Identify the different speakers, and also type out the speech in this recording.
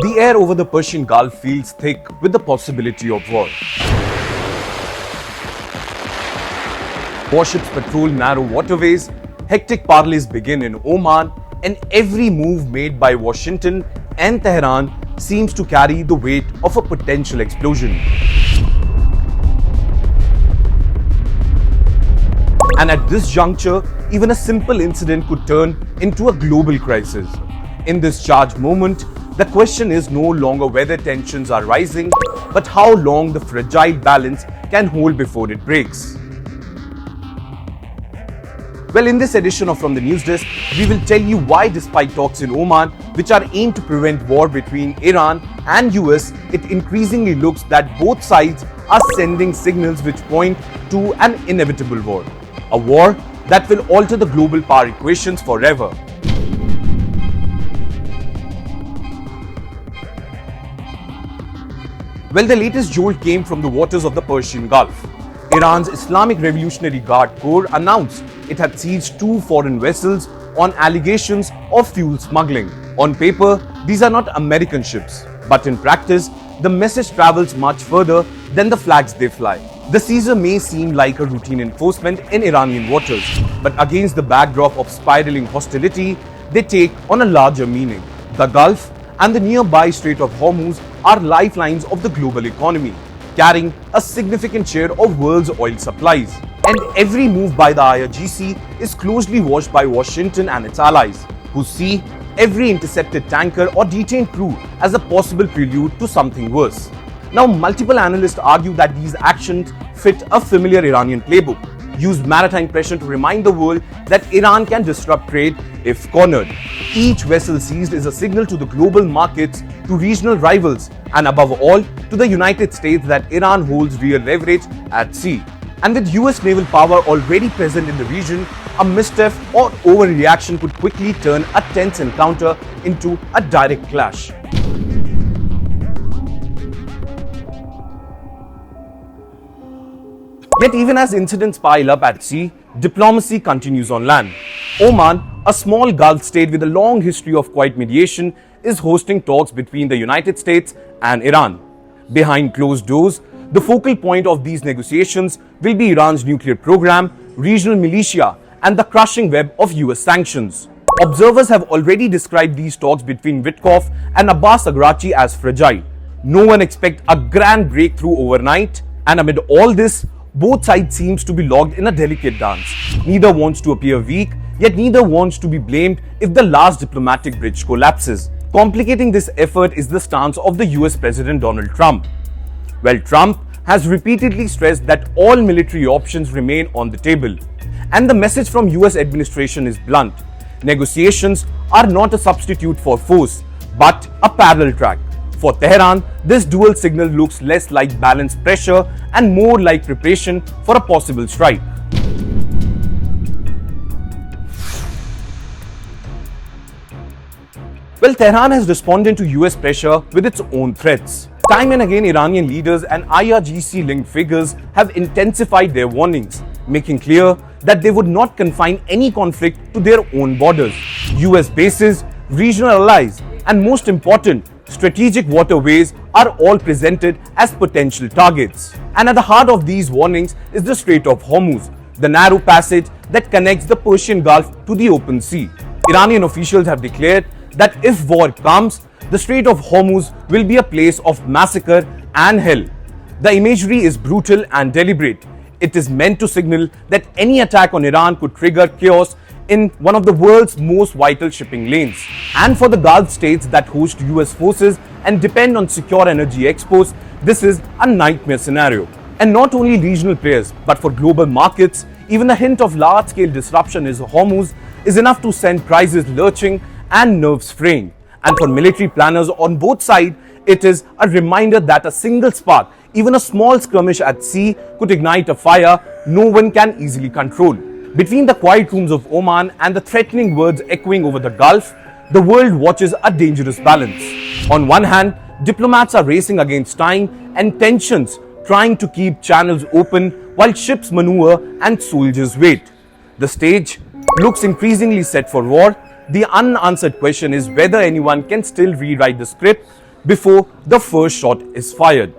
Speaker 1: The air over the Persian Gulf feels thick with the possibility of war. Warships patrol narrow waterways, hectic parleys begin in Oman, and every move made by Washington and Tehran seems to carry the weight of a potential explosion. And at this juncture, even a simple incident could turn into a global crisis. In this charged moment, the question is no longer whether tensions are rising, but how long the fragile balance can hold before it breaks. Well, in this edition of From the News Desk, we will tell you why, despite talks in Oman, which are aimed to prevent war between Iran and US, it increasingly looks that both sides are sending signals which point to an inevitable war. A war that will alter the global power equations forever. Well, the latest jolt came from the waters of the Persian Gulf. Iran's Islamic Revolutionary Guard Corps announced it had seized 2 foreign vessels on allegations of fuel smuggling. On paper, these are not American ships, but in practice, the message travels much further than the flags they fly. The seizure may seem like a routine enforcement in Iranian waters, but against the backdrop of spiraling hostility, they take on a larger meaning. The Gulf and the nearby Strait of Hormuz are lifelines of the global economy, carrying a significant share of world's oil supplies. And every move by the IRGC is closely watched by Washington and its allies, who see every intercepted tanker or detained crew as a possible prelude to something worse. Now, multiple analysts argue that these actions fit a familiar Iranian playbook: use maritime pressure to remind the world that Iran can disrupt trade if cornered. Each vessel seized is a signal to the global markets, to regional rivals, and above all, to the United States that Iran holds real leverage at sea. And with US naval power already present in the region, a misstep or overreaction could quickly turn a tense encounter into a direct clash. Yet even as incidents pile up at sea, diplomacy continues on land. Oman, a small Gulf state with a long history of quiet mediation, is hosting talks between the United States and Iran. Behind closed doors, the focal point of these negotiations will be Iran's nuclear program, regional militia, and the crushing web of US sanctions. Observers have already described these talks between Witkoff and Abbas Araghchi as fragile. No one expects a grand breakthrough overnight, and amid all this, both sides seems to be locked in a delicate dance. Neither wants to appear weak, yet neither wants to be blamed if the last diplomatic bridge collapses. Complicating this effort is the stance of the US President Donald Trump. Well, Trump has repeatedly stressed that all military options remain on the table. And the message from US administration is blunt. Negotiations are not a substitute for force, but a parallel track. For Tehran, this dual signal looks less like balanced pressure and more like preparation for a possible strike. Well, Tehran has responded to US pressure with its own threats. Time and again, Iranian leaders and IRGC-linked figures have intensified their warnings, making clear that they would not confine any conflict to their own borders. US bases, regional allies, and most important, strategic waterways are all presented as potential targets. And at the heart of these warnings is the Strait of Hormuz, the narrow passage that connects the Persian Gulf to the open sea. Iranian officials have declared that if war comes, the Strait of Hormuz will be a place of massacre and hell. The imagery is brutal and deliberate. It is meant to signal that any attack on Iran could trigger chaos in one of the world's most vital shipping lanes. And for the Gulf states that host US forces and depend on secure energy exports, this is a nightmare scenario. And not only regional players, but for global markets, even a hint of large-scale disruption in Hormuz is enough to send prices lurching and nerves fraying. And for military planners on both sides, it is a reminder that a single spark, even a small skirmish at sea, could ignite a fire no one can easily control. Between the quiet rooms of Oman and the threatening words echoing over the Gulf, the world watches a dangerous balance. On one hand, diplomats are racing against time and tensions, trying to keep channels open while ships maneuver and soldiers wait. The stage looks increasingly set for war. The unanswered question is whether anyone can still rewrite the script before the first shot is fired.